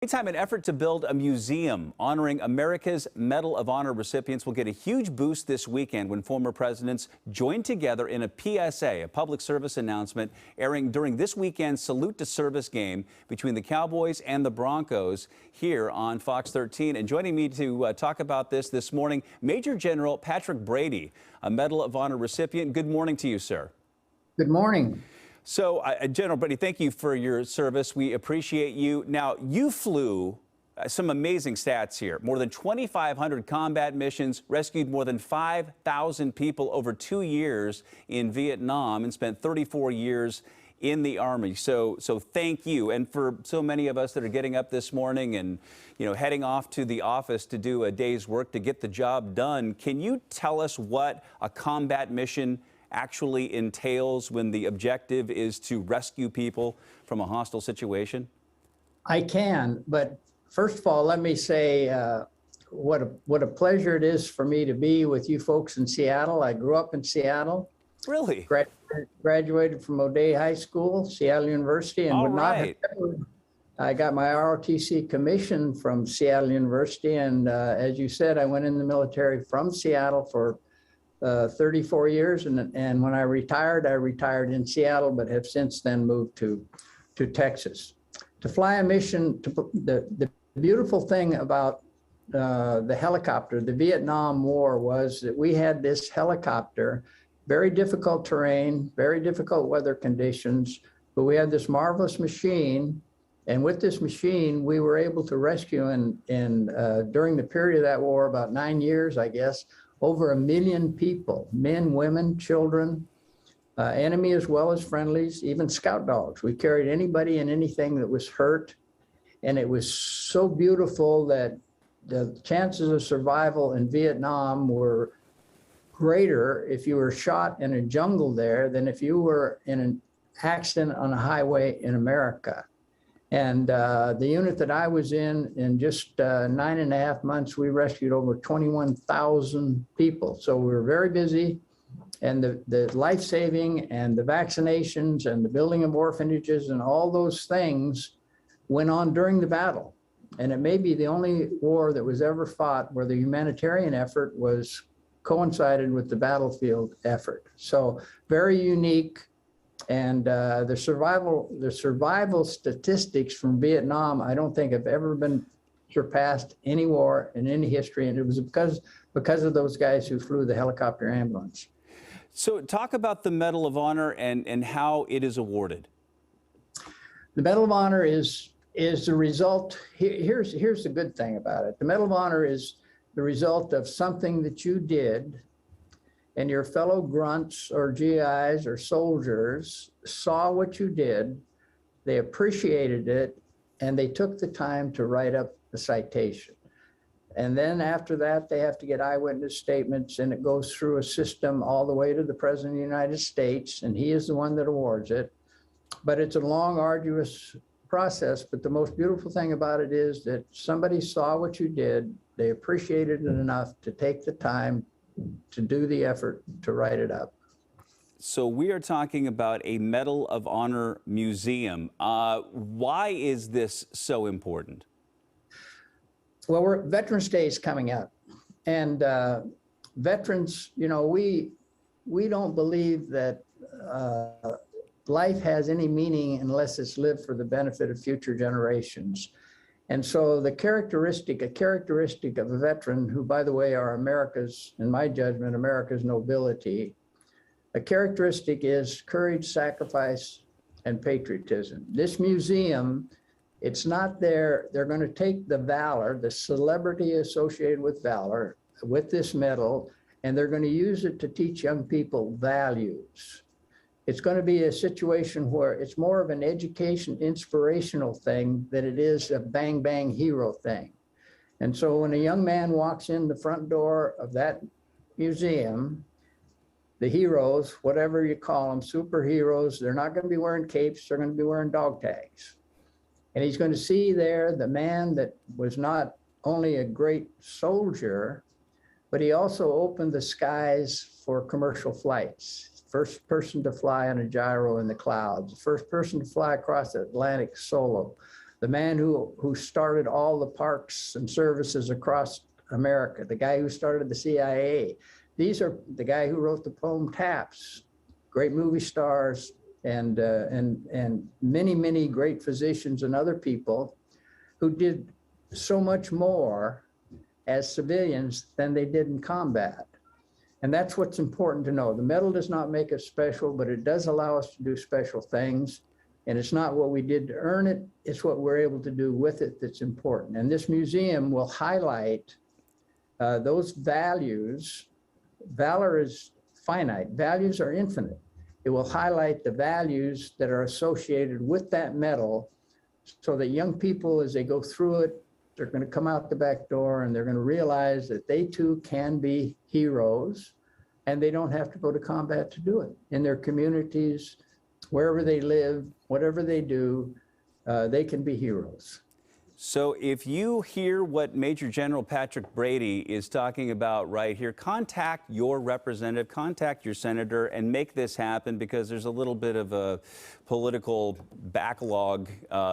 Anytime an effort to build a museum honoring America's Medal of Honor recipients will get a huge boost this weekend when former presidents join together in a PSA, a public service announcement, airing during this weekend's Salute to Service game between the Cowboys and the Broncos here on Fox 13. And joining me to talk about this morning, Major General Patrick Brady, a Medal of Honor recipient. Good morning to you, sir. Good morning. So, General Brady, thank you for your service. We appreciate you. Now, you flew some amazing stats here. More than 2,500 combat missions, rescued more than 5,000 people over 2 years in Vietnam, and spent 34 years in the Army. So thank you. And for so many of us that are getting up this morning and, heading off to the office to do a day's work to get the job done, can you tell us what a combat mission actually entails when the objective is to rescue people from a hostile situation? I can, but first of all, let me say what a pleasure it is for me to be with you folks in Seattle. I grew up in Seattle. Really? Graduated from O'Day High School, Seattle University, and I got my ROTC commission from Seattle University, and as you said, I went in the military from Seattle for 34 years, and when I retired in Seattle, but have since then moved to Texas. To fly a mission, the beautiful thing about the helicopter, the Vietnam War, was that we had this helicopter, very difficult terrain, very difficult weather conditions, but we had this marvelous machine, and with this machine, we were able to rescue, during the period of that war, about 9 years, I guess, over 1 million people, men, women, children, enemy as well as friendlies, even scout dogs. We carried anybody and anything that was hurt. And it was so beautiful that the chances of survival in Vietnam were greater if you were shot in a jungle there than if you were in an accident on a highway in America. And the unit that I was in just 9.5 months, we rescued over 21,000 people. So we were very busy, and the life-saving and the vaccinations and the building of orphanages and all those things went on during the battle. And it may be the only war that was ever fought where the humanitarian effort was coincided with the battlefield effort. So very unique. And the survival statistics from Vietnam, I don't think have ever been surpassed any war in any history. And it was because of those guys who flew the helicopter ambulance. So talk about the Medal of Honor and how it is awarded. The Medal of Honor is the result. Here's the good thing about it. The Medal of Honor is the result of something that you did, and your fellow grunts or GIs or soldiers saw what you did, they appreciated it, and they took the time to write up the citation. And then after that, they have to get eyewitness statements, and it goes through a system all the way to the President of the United States, and he is the one that awards it. But it's a long, arduous process, but the most beautiful thing about it is that somebody saw what you did, they appreciated it enough to take the time to do the effort to write it up. So we are talking about a Medal of Honor museum. Why is this so important? Well, Veterans Day is coming up, and veterans, we don't believe that life has any meaning unless it's lived for the benefit of future generations. And so a characteristic of a veteran, who, by the way, are in my judgment, America's nobility, a characteristic is courage, sacrifice, and patriotism. This museum, it's not there. They're going to take the valor, the celebrity associated with valor, with this medal, and they're going to use it to teach young people values. It's going to be a situation where it's more of an education, inspirational thing than it is a bang, bang hero thing. And so when a young man walks in the front door of that museum, the heroes, whatever you call them, superheroes, they're not going to be wearing capes, they're going to be wearing dog tags. And he's going to see there the man that was not only a great soldier, but he also opened the skies for commercial flights. First person to fly on a gyro in the clouds, first person to fly across the Atlantic solo, the man who started all the parks and services across America, the guy who started the CIA. These are the guy who wrote the poem Taps, great movie stars, and many, many great physicians and other people who did so much more as civilians than they did in combat. And that's what's important to know. The medal does not make us special, but it does allow us to do special things. And it's not what we did to earn it, it's what we're able to do with it that's important. And this museum will highlight those values. Valor is finite, values are infinite. It will highlight the values that are associated with that medal so that young people, as they go through it, they're going to come out the back door and they're going to realize that they too can be heroes, and they don't have to go to combat to do it. In their communities, wherever they live, whatever they do, they can be heroes. So if you hear what Major General Patrick Brady is talking about right here, contact your representative, contact your senator, and make this happen, because there's a little bit of a political backlog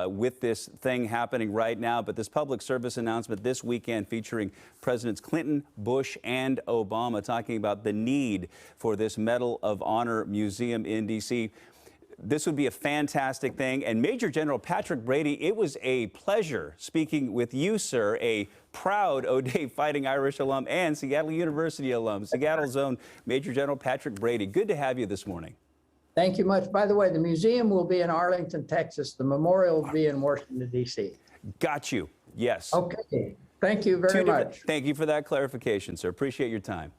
with this thing happening right now. But this public service announcement this weekend featuring Presidents Clinton, Bush, and Obama talking about the need for this Medal of Honor museum in D.C. This would be a fantastic thing. And Major General Patrick Brady, it was a pleasure speaking with you, sir, a proud O'Day Fighting Irish alum and Seattle University alum, Seattle's own Major General Patrick Brady. Good to have you this morning. Thank you much. By the way, the museum will be in Arlington, Texas. The memorial will be in Washington, D.C. Got you. Yes. Okay. Thank you very much. Thank you for that clarification, sir. Appreciate your time.